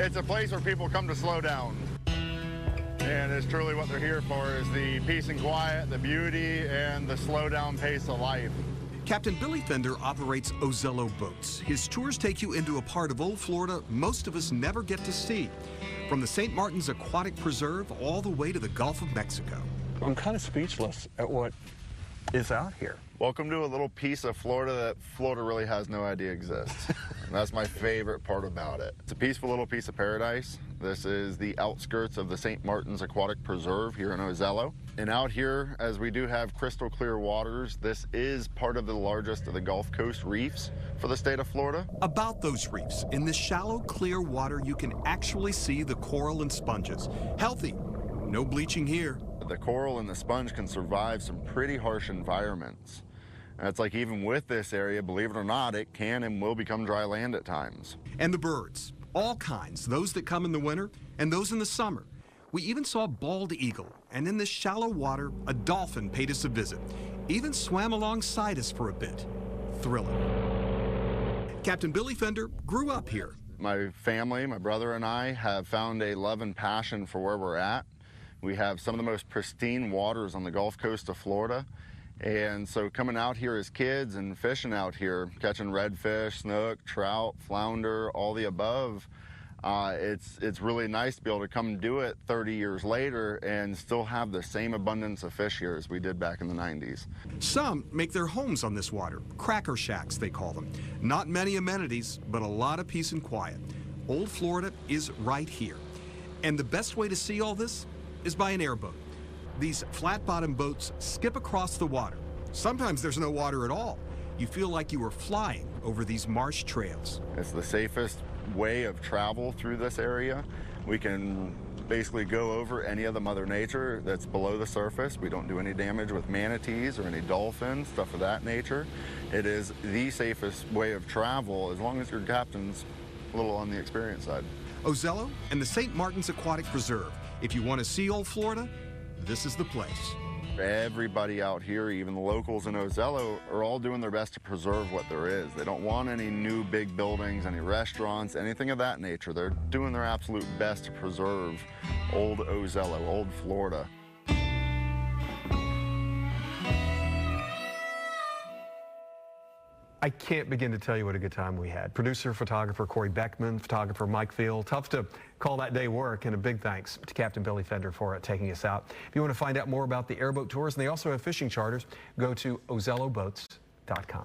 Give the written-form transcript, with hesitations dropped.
It's a place where people come to slow down. And it's truly what they're here for, is the peace and quiet, the beauty, and the slow down pace of life. Captain Billy Fender operates Ozello boats. His tours take you into a part of old Florida most of us never get to see. From the St. Martin's Aquatic Preserve all the way to the Gulf of Mexico. I'm kind of speechless at what is out here. Welcome to a little piece of Florida that Florida really has no idea exists. And that's my favorite part about it. It's a peaceful little piece of paradise. This is the outskirts of the St. Martin's Aquatic Preserve here in Ozello. And out here, as we do have crystal clear waters, this is part of the largest of the Gulf Coast reefs for the state of Florida. About those reefs, in this shallow, clear water, you can actually see the coral and sponges. Healthy, no bleaching here. The coral and the sponge can survive some pretty harsh environments. And it's like even with this area, believe it or not, it can and will become dry land at times. And the birds, all kinds, those that come in the winter and those in the summer. We even saw a bald eagle, and in this shallow water, a dolphin paid us a visit. Even swam alongside us for a bit. Thrilling. Captain Billy Fender grew up here. My family, my brother and I, have found a love and passion for where we're at. We have some of the most pristine waters on the Gulf Coast of Florida. And so coming out here as kids and fishing out here, catching redfish, snook, trout, flounder, all the above, it's really nice to be able to come and do it 30 years later and still have the same abundance of fish here as we did back in the 90s. Some make their homes on this water, cracker shacks they call them. Not many amenities, but a lot of peace and quiet. Old Florida is right here. And the best way to see all this is by an airboat. These flat-bottom boats skip across the water. Sometimes there's no water at all. You feel like you are flying over these marsh trails. It's the safest way of travel through this area. We can basically go over any of the Mother Nature that's below the surface. We don't do any damage with manatees or any dolphins, stuff of that nature. It is the safest way of travel as long as your captain's a little on the experience side. Ozello and the St. Martin's Aquatic Preserve. If you want to see old Florida, this is the place. Everybody out here, even the locals in Ozello, are all doing their best to preserve what there is. They don't want any new big buildings, any restaurants, anything of that nature. They're doing their absolute best to preserve old Ozello, old Florida. I can't begin to tell you what a good time we had. Producer, photographer Corey Beckman, photographer Mike Field. Tough to call that day work, and a big thanks to Captain Billy Fender for taking us out. If you want to find out more about the airboat tours, and they also have fishing charters, go to ozelloboats.com.